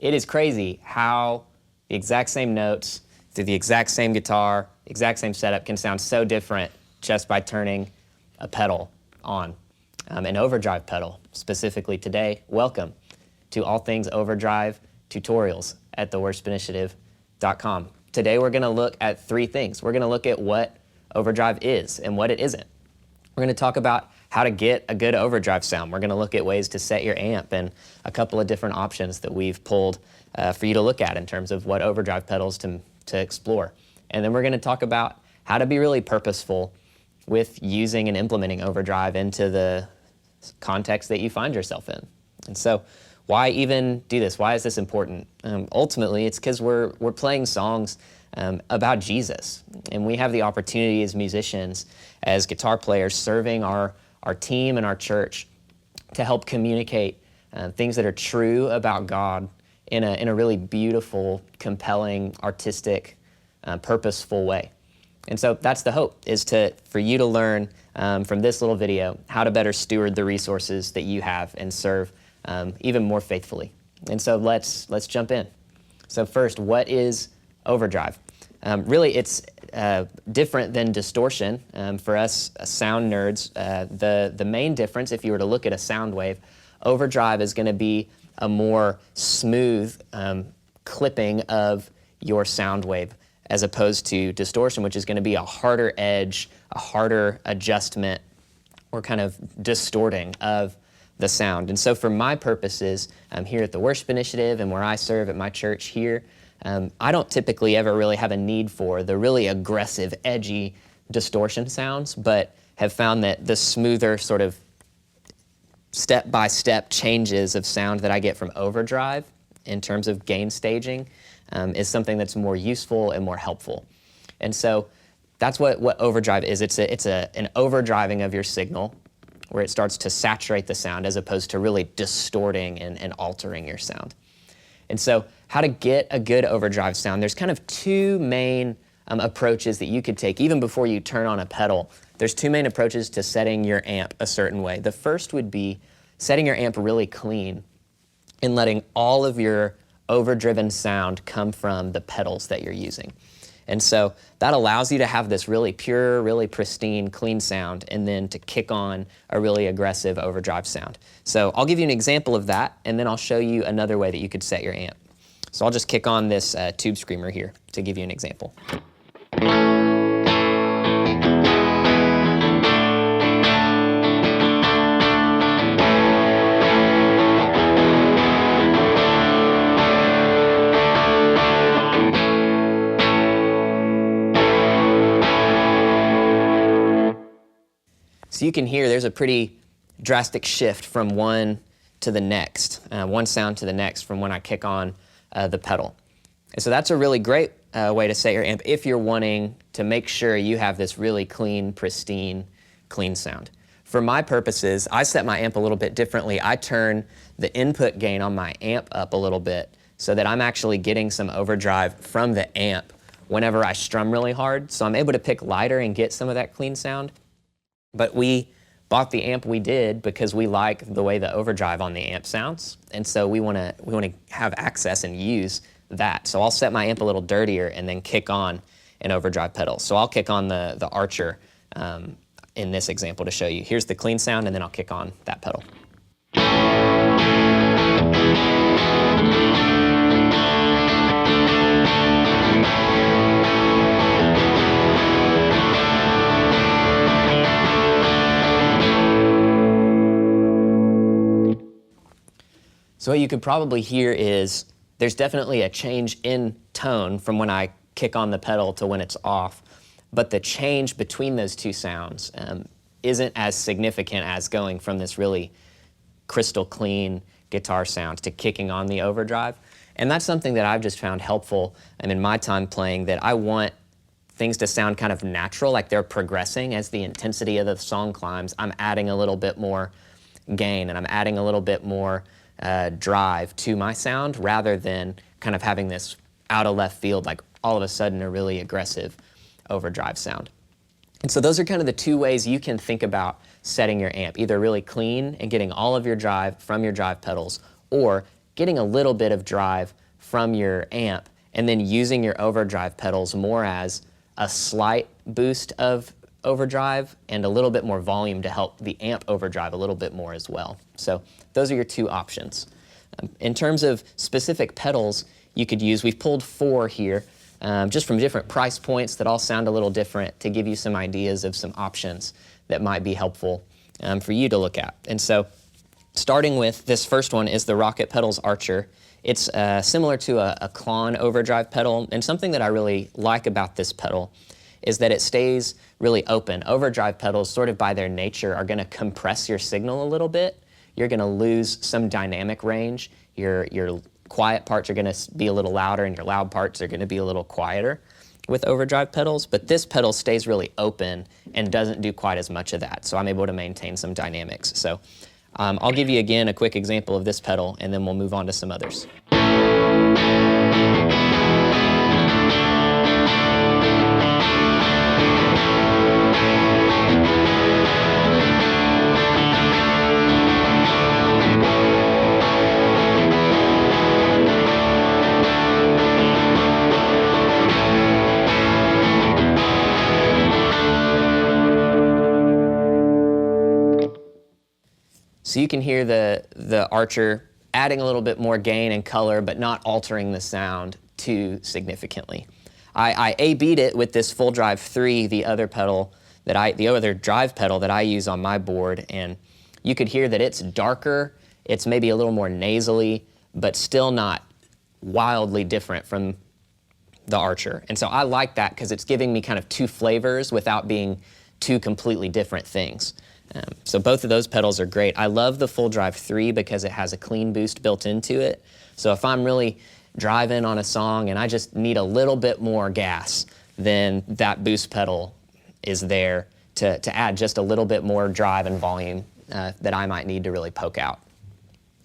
It is crazy how the exact same notes through the exact same guitar, exact same setup can sound so different just by turning a pedal on. An overdrive pedal, specifically today. Welcome to All Things Overdrive Tutorials at theworshipinitiative.com. Today we're going to look at three things. We're going to look at what overdrive is and what it isn't. We're going to talk about how to get a good overdrive sound. We're going to look at ways to set your amp and a couple of different options that we've pulled for you to look at in terms of what overdrive pedals to explore. And then we're going to talk about how to be really purposeful with using and implementing overdrive into the context that you find yourself in. And so why even do this? Why is this important? Ultimately, it's because we're playing songs about Jesus. And we have the opportunity as musicians, as guitar players, serving our team and our church to help communicate things that are true about God in a really beautiful, compelling, artistic, purposeful way. And so that's the hope, is for you to learn from this little video how to better steward the resources that you have and serve even more faithfully. And so let's jump in. So first, what is overdrive? Really, it's different than distortion. For us sound nerds, the main difference, if you were to look at a sound wave, overdrive is going to be a more smooth clipping of your sound wave, as opposed to distortion, which is going to be a harder edge, a harder adjustment, or kind of distorting of the sound. And so for my purposes, here at the Worship Initiative and where I serve at my church here, I don't typically ever really have a need for the really aggressive, edgy distortion sounds, but have found that the smoother sort of step-by-step changes of sound that I get from overdrive in terms of gain staging is something that's more useful and more helpful. And so that's what overdrive is. It's an overdriving of your signal where it starts to saturate the sound as opposed to really distorting and altering your sound. And so how to get a good overdrive sound, there's kind of two main approaches that you could take even before you turn on a pedal. There's two main approaches to setting your amp a certain way. The first would be setting your amp really clean and letting all of your overdriven sound come from the pedals that you're using. And so that allows you to have this really pure, really pristine, clean sound, and then to kick on a really aggressive overdrive sound. So I'll give you an example of that, and then I'll show you another way that you could set your amp. So I'll just kick on this tube screamer here to give you an example. So you can hear there's a pretty drastic shift from one to the next, one sound to the next from when I kick on the pedal. And so that's a really great way to set your amp if you're wanting to make sure you have this really clean, pristine, clean sound. For my purposes, I set my amp a little bit differently. I turn the input gain on my amp up a little bit so that I'm actually getting some overdrive from the amp whenever I strum really hard. So I'm able to pick lighter and get some of that clean sound. But we bought the amp we did because we like the way the overdrive on the amp sounds, and so we want to have access and use that. So I'll set my amp a little dirtier and then kick on an overdrive pedal. So I'll kick on the Archer in this example to show you. Here's the clean sound, and then I'll kick on that pedal. So what you could probably hear is there's definitely a change in tone from when I kick on the pedal to when it's off, but the change between those two sounds isn't as significant as going from this really crystal clean guitar sound to kicking on the overdrive. And that's something that I've just found helpful in my time playing, that I want things to sound kind of natural, like they're progressing as the intensity of the song climbs. I'm adding a little bit more gain and I'm adding a little bit more drive to my sound, rather than kind of having this out of left field, like all of a sudden a really aggressive overdrive sound. And so those are kind of the two ways you can think about setting your amp, either really clean and getting all of your drive from your drive pedals, or getting a little bit of drive from your amp and then using your overdrive pedals more as a slight boost of overdrive and a little bit more volume to help the amp overdrive a little bit more as well. So those are your two options. In terms of specific pedals you could use, we've pulled 4 here, just from different price points that all sound a little different to give you some ideas of some options that might be helpful for you to look at. And so starting with this first one is the Rocket Pedals Archer. It's similar to a Klon overdrive pedal, and something that I really like about this pedal is that it stays really open. Overdrive pedals, sort of by their nature, are going to compress your signal a little bit. You're going to lose some dynamic range. Your quiet parts are going to be a little louder, and your loud parts are going to be a little quieter with overdrive pedals, but this pedal stays really open and doesn't do quite as much of that, so I'm able to maintain some dynamics. So I'll give you again a quick example of this pedal, and then we'll move on to some others. So you can hear the Archer adding a little bit more gain and color, but not altering the sound too significantly. I A/B'd it with this Full Drive 3, the other drive pedal that I use on my board, and you could hear that it's darker, it's maybe a little more nasally, but still not wildly different from the Archer. And so I like that because it's giving me kind of 2 flavors without being 2 completely different things. So both of those pedals are great. I love the Full Drive 3 because it has a clean boost built into it. So if I'm really driving on a song and I just need a little bit more gas, then that boost pedal is there to add just a little bit more drive and volume that I might need to really poke out.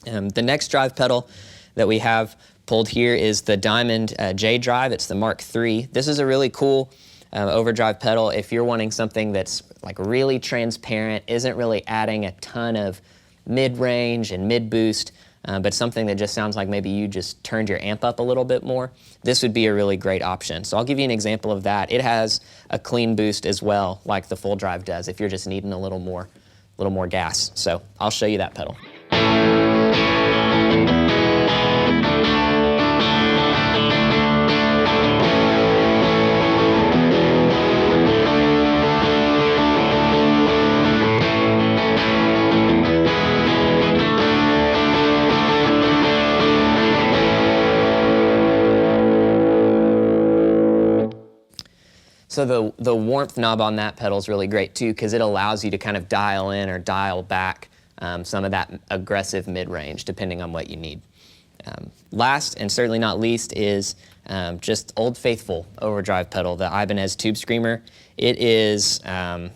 The next drive pedal that we have pulled here is the Diamond J Drive. It's the Mark III. This is a really cool overdrive pedal if you're wanting something that's like really transparent, isn't really adding a ton of mid-range and mid-boost, but something that just sounds like maybe you just turned your amp up a little bit more. This would be a really great option. So I'll give you an example of that. It has a clean boost as well, like the Full Drive does, if you're just needing a little more gas. So I'll show you that pedal. So the warmth knob on that pedal is really great too, because it allows you to kind of dial in or dial back some of that aggressive mid-range depending on what you need. Last and certainly not least is just Old Faithful overdrive pedal, the Ibanez Tube Screamer. It is kind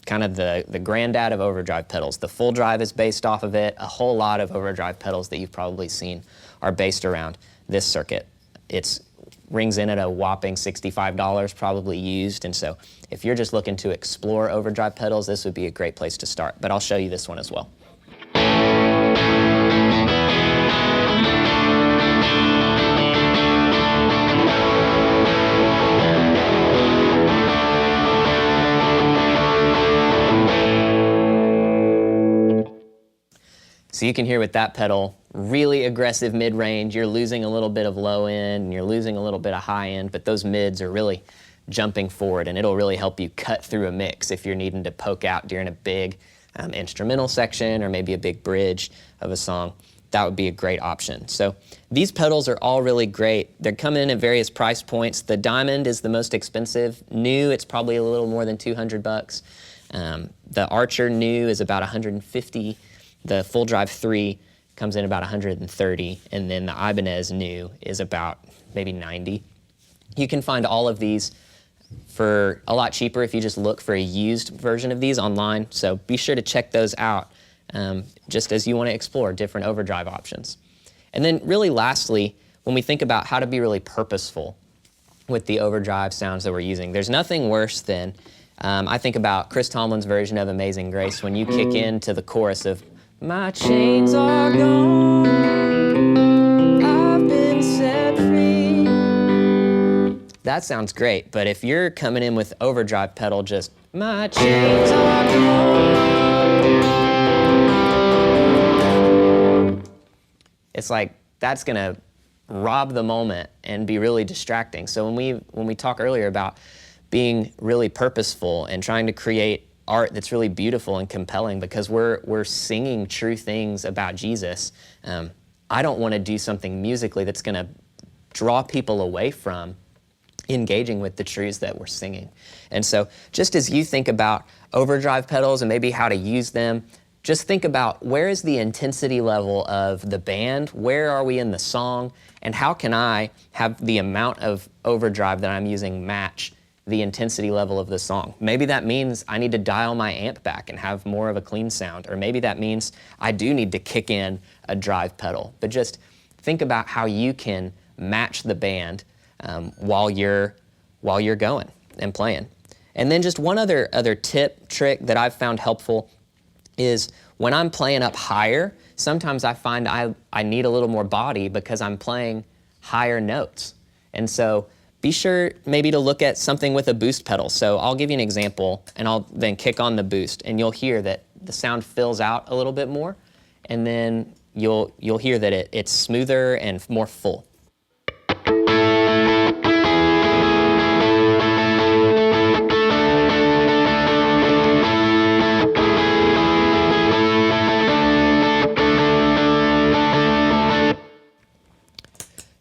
of the granddad of overdrive pedals. The Full Drive is based off of it. A whole lot of overdrive pedals that you've probably seen are based around this circuit. It's rings in at a whopping $65 probably used, and so if you're just looking to explore overdrive pedals, this would be a great place to start, but I'll show you this one as well. So you can hear with that pedal, really aggressive mid-range, you're losing a little bit of low end, and you're losing a little bit of high end, but those mids are really jumping forward, and it'll really help you cut through a mix if you're needing to poke out during a big instrumental section or maybe a big bridge of a song. That would be a great option. So these pedals are all really great. They're coming in at various price points. The Diamond is the most expensive. New, it's probably a little more than 200 bucks. The Archer new is about 150. The Full Drive 3 comes in about 130, and then the Ibanez new is about maybe 90. You can find all of these for a lot cheaper if you just look for a used version of these online, so be sure to check those out just as you want to explore different overdrive options. And then really lastly, when we think about how to be really purposeful with the overdrive sounds that we're using, there's nothing worse than, I think about Chris Tomlin's version of Amazing Grace, when you kick into the chorus of "My chains are gone, that sounds great. But if you're coming in with overdrive pedal, just my chains are gone, it's like that's gonna rob the moment and be really distracting. So when we talk earlier about being really purposeful and trying to create art that's really beautiful and compelling because we're singing true things about Jesus, I don't want to do something musically that's going to draw people away from engaging with the truths that we're singing. And so just as you think about overdrive pedals and maybe how to use them, just think about where is the intensity level of the band, where are we in the song, and how can I have the amount of overdrive that I'm using match the intensity level of the song. Maybe that means I need to dial my amp back and have more of a clean sound, or maybe that means I do need to kick in a drive pedal. But just think about how you can match the band while you're going and playing. And then just one other tip, trick that I've found helpful is when I'm playing up higher, sometimes I find I need a little more body because I'm playing higher notes. And so be sure maybe to look at something with a boost pedal. So I'll give you an example, and I'll then kick on the boost, and you'll hear that the sound fills out a little bit more, and then you'll hear that it's smoother and more full.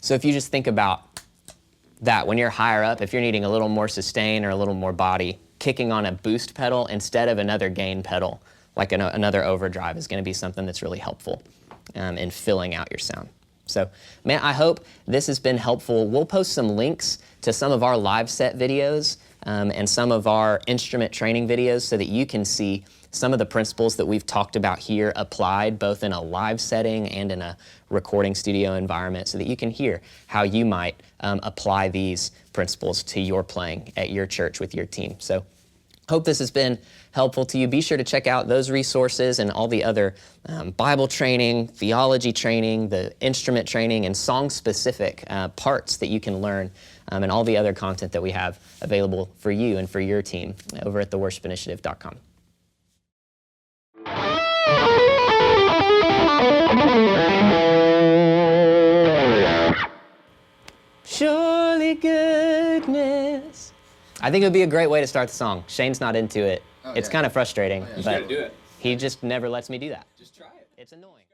So if you just think about that, when you're higher up, if you're needing a little more sustain or a little more body, kicking on a boost pedal instead of another gain pedal, like another overdrive, is going to be something that's really helpful in filling out your sound. So, man, I hope this has been helpful. We'll post some links to some of our live set videos and some of our instrument training videos so that you can see some of the principles that we've talked about here applied both in a live setting and in a recording studio environment so that you can hear how you might apply these principles to your playing at your church with your team. So hope this has been helpful to you. Be sure to check out those resources and all the other Bible training, theology training, the instrument training, and song-specific parts that you can learn and all the other content that we have available for you and for your team over at theworshipinitiative.com. Surely goodness. I think it would be a great way to start the song. Shane's not into it. It's kind of frustrating, but he just never lets me do that. Just try it. It's annoying.